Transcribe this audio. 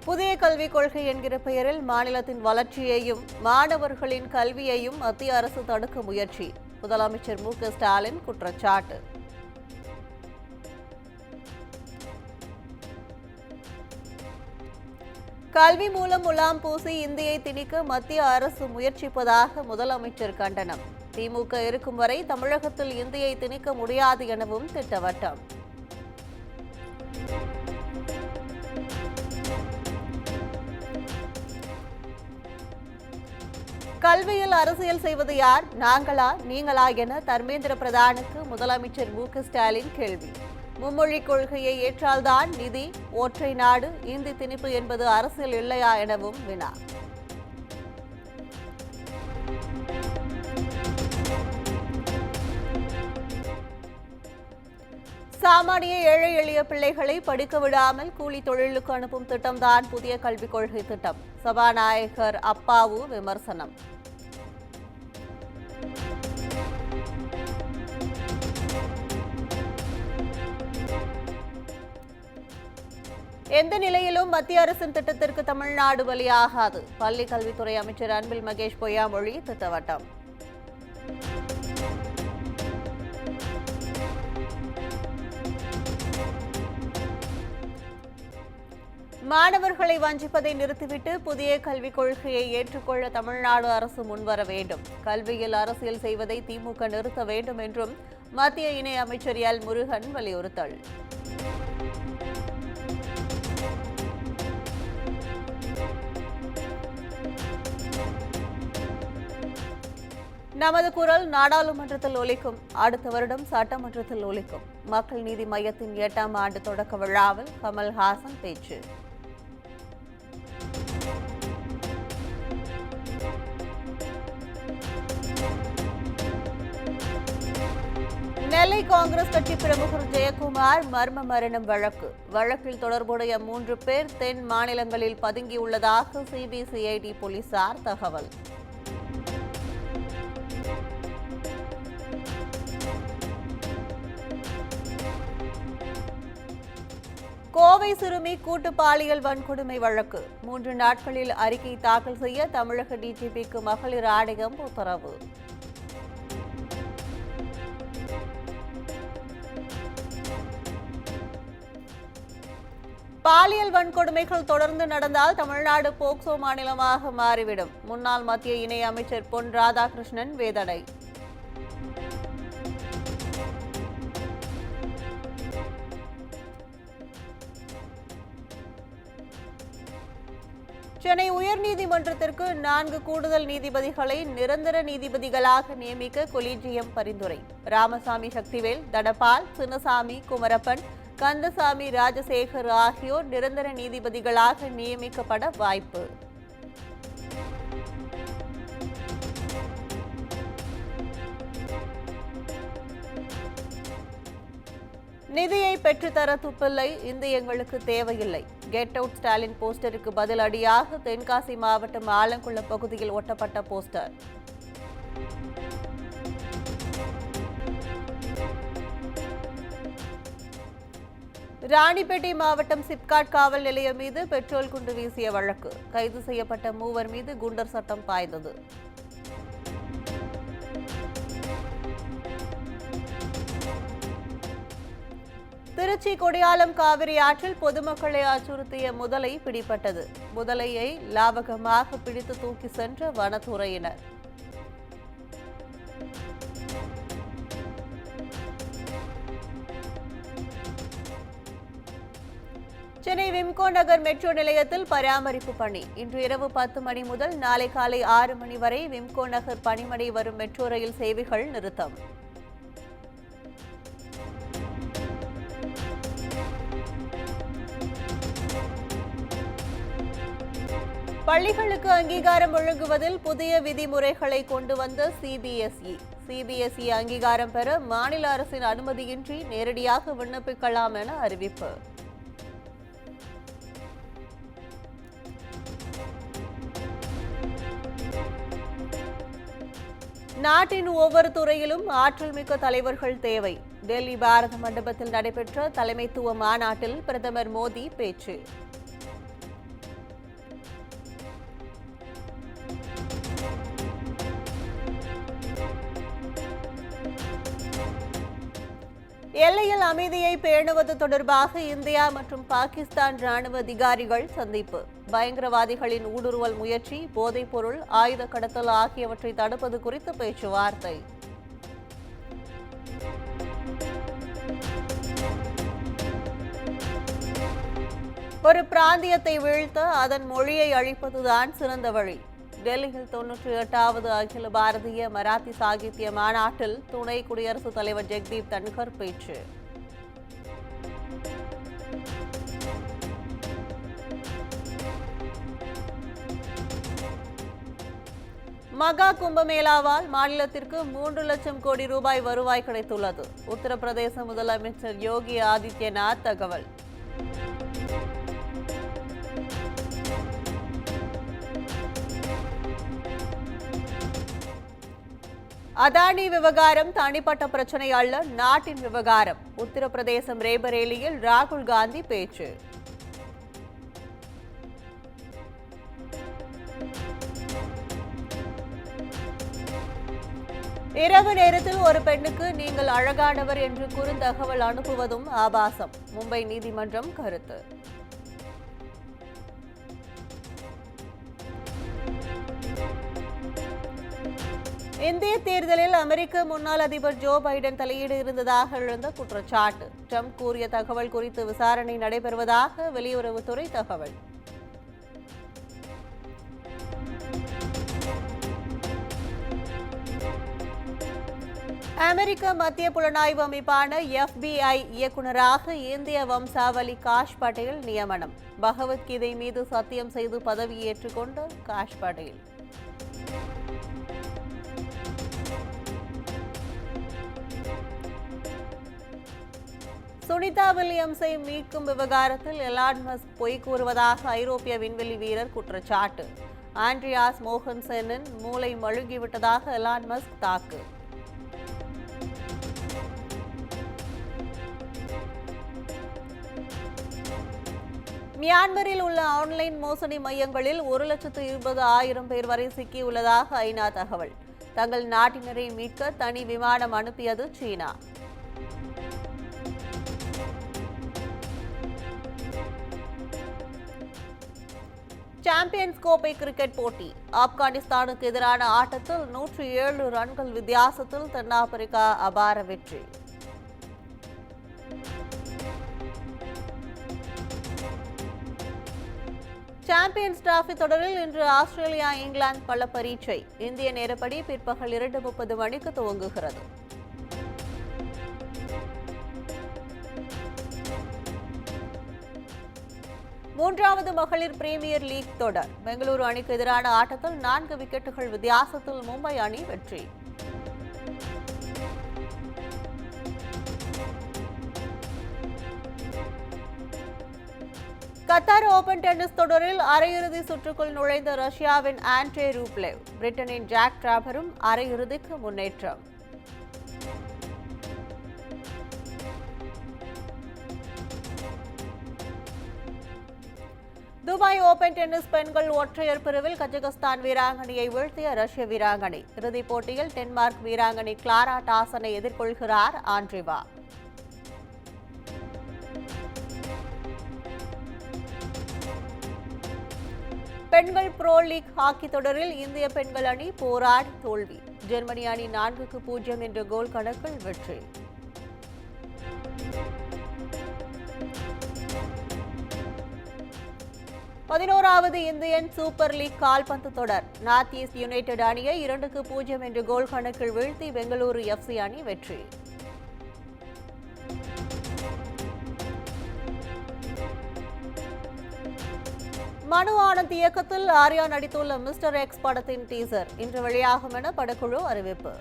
புதிய கல்விக் கொள்கை என்கிற பெயரில் மாநிலத்தின் வளர்ச்சியையும் மாணவர்களின் கல்வியையும் மத்திய அரசு தடுக்க முயற்சி. முதலமைச்சர் மு.க.ஸ்டாலின் குற்றச்சாட்டு. கல்வி மூலம் முலாம் பூசி இந்தியை திணிக்க மத்திய அரசு முயற்சிப்பதாக முதலமைச்சர் கண்டனம். திமுக இருக்கும் வரை தமிழகத்தில் இந்தியை திணிக்க முடியாது எனவும் திட்டவட்டம். கல்வியில் அரசியல் செய்வது யார், நாங்களா நீங்களா என தர்மேந்திர பிரதானுக்கு முதலமைச்சர் மு.க.ஸ்டாலின் கேள்வி. மும்மொழிக் கொள்கையை ஏற்றால்தான் நிதி, ஒற்றை நாடு, இந்தி திணிப்பு என்பது அரசியல் இல்லையா எனவும் வினா. சாமானிய ஏழை எளிய பிள்ளைகளை படிக்க விடாமல் கூலி தொழிலுக்கு அனுப்பும் திட்டம்தான் புதிய கல்விக் கொள்கை திட்டம். சபாநாயகர் அப்பாவு விமர்சனம். எந்த நிலையிலும் மத்திய அரசின் திட்டத்திற்கு தமிழ்நாடு பலியாகாது. பள்ளி கல்வித்துறை அமைச்சர் அன்பில் மகேஷ் பொய்யாமொழி திட்டவட்டம். மாணவர்களை வஞ்சிப்பதை நிறுத்திவிட்டு புதிய கல்விக் கொள்கையை ஏற்றுக்கொள்ள தமிழ்நாடு அரசு முன்வர வேண்டும். கல்வியில் அரசியல் செய்வதை திமுக நிறுத்த வேண்டும் என்றும் மத்திய இணை அமைச்சர் எல். முருகன் வலியுறுத்தல். நமது குரல் நாடாளுமன்றத்தில் ஒலிக்கும், அடுத்த வருடம் சட்டமன்றத்தில் ஒலிக்கும். மக்கள் நீதி மய்யத்தின் 8ஆம் ஆண்டு தொடக்க விழாவில் கமல்ஹாசன் பேச்சு. நெல்லை காங்கிரஸ் கட்சி பிரமுகர் ஜெயக்குமார் மர்ம மரணம் வழக்கில் தொடர்புடைய 3 பேர் தென் மாநிலங்களில் பதுங்கியுள்ளதாக சிபிசிஐடி போலீசார் தகவல். கோவை சிறுமி கூட்டு பாலியல் வன்கொடுமை வழக்கு 3 நாட்களில் அறிக்கை தாக்கல் செய்ய தமிழக டிஜிபிக்கு மகளிர் ஆணையம் உத்தரவு. பாலியல் வன்கொடுமைகள் தொடர்ந்து நடந்தால் தமிழ்நாடு போக்சோ மாநிலமாக மாறிவிடும். முன்னாள் மத்திய இணை அமைச்சர் பொன் ராதாகிருஷ்ணன் வேதனை. சென்னை உயர்நீதிமன்றத்திற்கு 4 கூடுதல் நீதிபதிகளை நிரந்தர நீதிபதிகளாக நியமிக்க கொலீஜியம் பரிந்துரை. ராமசாமி சக்திவேல், தனபால், சின்னசாமி, குமரப்பன், கந்தசாமி, ராஜசேகர் ஆகியோர் நிரந்தர நீதிபதிகளாக நியமிக்கப்பட வாய்ப்பு. நிதியை பெற்றுத்தர துப்பில்லை, இந்து எங்களுக்கு தேவையில்லை. கெட் அவுட் ஸ்டாலின் போஸ்டருக்கு பதில் அடியாக தென்காசி மாவட்டம் ஆலங்குளம் பகுதியில் ஒட்டப்பட்ட போஸ்டர். ராணிப்பேட்டை மாவட்டம் சிப்காட் காவல் நிலையம் மீது பெட்ரோல் குண்டு வீசிய வழக்கு. கைது செய்யப்பட்ட 3 மீது குண்டர் சட்டம் பாய்ந்தது. திருச்சி கொடியாலம் காவிரி ஆற்றில் பொதுமக்களை அச்சுறுத்திய முதலை பிடிபட்டது. முதலையை லாபகமாக பிடித்து தூக்கி சென்ற வனத்துறையினர். சென்னை விம்கோ நகர் மெட்ரோ நிலையத்தில் பராமரிப்பு பணி. இன்று இரவு 10 மணி முதல் நாளை காலை 6 மணி வரை விம்கோ நகர் பணிமனை வரும் மெட்ரோ ரயில் சேவைகள் நிறுத்தம். பள்ளிகளுக்கு அங்கீகாரம் வழங்குவதில் புதிய விதிமுறைகளை கொண்டு வந்த சிபிஎஸ்இ அங்கீகாரம் பெற மாநில அரசின் அனுமதியின்றி நேரடியாக விண்ணப்பிக்கலாம் என அறிவிப்பு. நாட்டின் ஒவ்வொரு துறையிலும் ஆற்றல் மிக்க தலைவர்கள் தேவை. டெல்லி பாரத மண்டபத்தில் நடைபெற்ற தலைமைத்துவ மாநாட்டில் பிரதமர் மோடி பேச்சு. எல்லையில் அமைதியை பேணுவது தொடர்பாக இந்தியா மற்றும் பாகிஸ்தான் ராணுவ அதிகாரிகள் சந்திப்பு. பயங்கரவாதிகளின் ஊடுருவல் முயற்சி, போதைப்பொருள், ஆயுத கடத்தல் ஆகியவற்றை தடுப்பது குறித்து பேச்சுவார்த்தை. ஒரு பிராந்தியத்தை வீழ்த்த அதன் மொழியை அழிப்பதுதான் சிறந்த வழி. டெல்லியில் 98வது அகில பாரதிய மராத்தி சாகித்ய மாநாட்டில் துணை குடியரசுத் தலைவர் ஜெக்தீப் தன்கர் பேச்சு. மகா கும்பமேளாவால் மாநிலத்திற்கு 3 லட்சம் கோடி ரூபாய் வருவாய் கிடைத்துள்ளது. உத்தரப்பிரதேச முதலமைச்சர் யோகி ஆதித்யநாத் தகவல். அதானி விவகாரம் தனிப்பட்ட பிரச்சனை அல்ல, நாட்டின் விவகாரம். உத்தரப்பிரதேசம் ரேபரேலியில் ராகுல் காந்தி பேச்சு. இரவு நேரத்தில் ஒரு பெண்ணுக்கு நீங்கள் அழகானவர் என்று குறுந்தகவல் அனுப்புவதும் ஆபாசம். மும்பை நீதிமன்றம் கருத்து. இந்திய தேர்தலில் அமெரிக்க முன்னாள் அதிபர் ஜோ பைடன் தலையீடு இருந்ததாக எழுந்த குற்றச்சாட்டு. ட்ரம்ப் கூறிய தகவல் குறித்து விசாரணை நடைபெறுவதாக வெளியுறவுத்துறை தகவல். அமெரிக்க மத்திய புலனாய்வு அமைப்பான FBI இயக்குநராக இந்திய வம்சாவளி காஷ் பட்டேல் நியமனம். பகவத்கீதை மீது சத்தியம் செய்து பதவியேற்றுக் கொண்ட காஷ் பட்டேல். சுனிதா வில்லியம்ஸை மீட்கும் விவகாரத்தில் எலான் மஸ்க் பொய் கூறுவதாக ஐரோப்பிய விண்வெளி வீரர் குற்றச்சாட்டு. ஆண்ட்ரியாஸ் மோகன்சனின் மூளை மழுங்கிவிட்டதாக எலான் மஸ்க் தாக்கு. மியான்மரில் உள்ள ஆன்லைன் மோசடி மையங்களில் 1,20,000 பேர் வரை சிக்கியுள்ளதாக ஐநா தகவல். தங்கள் நாட்டினரை மீட்க தனி விமானம் அனுப்பியது சீனா. சாம்பியன்ஸ் கோப்பை கிரிக்கெட் போட்டி. ஆப்கானிஸ்தானுக்கு எதிரான ஆட்டத்தில் 107 ரன்கள் வித்தியாசத்தில் தென்னாப்பிரிக்கா அபார வெற்றி. சாம்பியன்ஸ் டிராபி தொடரில் இன்று ஆஸ்திரேலியா இங்கிலாந்து பல பரீட்சை. இந்திய நேரப்படி பிற்பகல் 2:30 மணிக்கு துவங்குகிறது. மூன்றாவது மகளிர் பிரீமியர் லீக் தொடர். பெங்களூரு அணிக்கு எதிரான ஆட்டத்தில் 4 விக்கெட்டுகள் வித்தியாசத்தில் மும்பை அணி வெற்றி. கத்தார் ஓபன் டென்னிஸ் தொடரில் அரையிறுதி சுற்றுக்குள் நுழைந்த ரஷ்யாவின் ஆண்ட்ரே ரூப்லெவ். பிரிட்டனின் ஜாக் டிராபரும் அரையிறுதிக்கு முன்னேற்றம். துபாய் ஓபன் டென்னிஸ் பெண்கள் ஒற்றையர் பிரிவில் கஜகஸ்தான் வீராங்கனையை வீழ்த்திய ரஷ்ய வீராங்கனை. இறுதிப் போட்டியில் டென்மார்க் வீராங்கனை கிளாரா டாசனை எதிர்கொள்கிறார் ஆண்ட்ரிவா. பெண்கள் புரோ லீக் ஹாக்கி தொடரில் இந்திய பெண்கள் அணி போராடி தோல்வி. ஜெர்மனி அணி 4-0 என்ற கோல் கணக்கில் வெற்றி. 11வது இந்தியன் சூப்பர் லீக் கால்பந்து தொடர். நார்த் ஈஸ்ட் யுனைடெட் அணியை 2-0 என்ற கோல் கணக்கில் வீழ்த்தி பெங்களூரு FC அணி வெற்றி. மனு ஆனந்த் இயக்கத்தில் ஆர்யா நடித்துள்ள மிஸ்டர் எக்ஸ் படத்தின் டீசர் இன்று வெளியாகும் என படக்குழு அறிவிப்பு.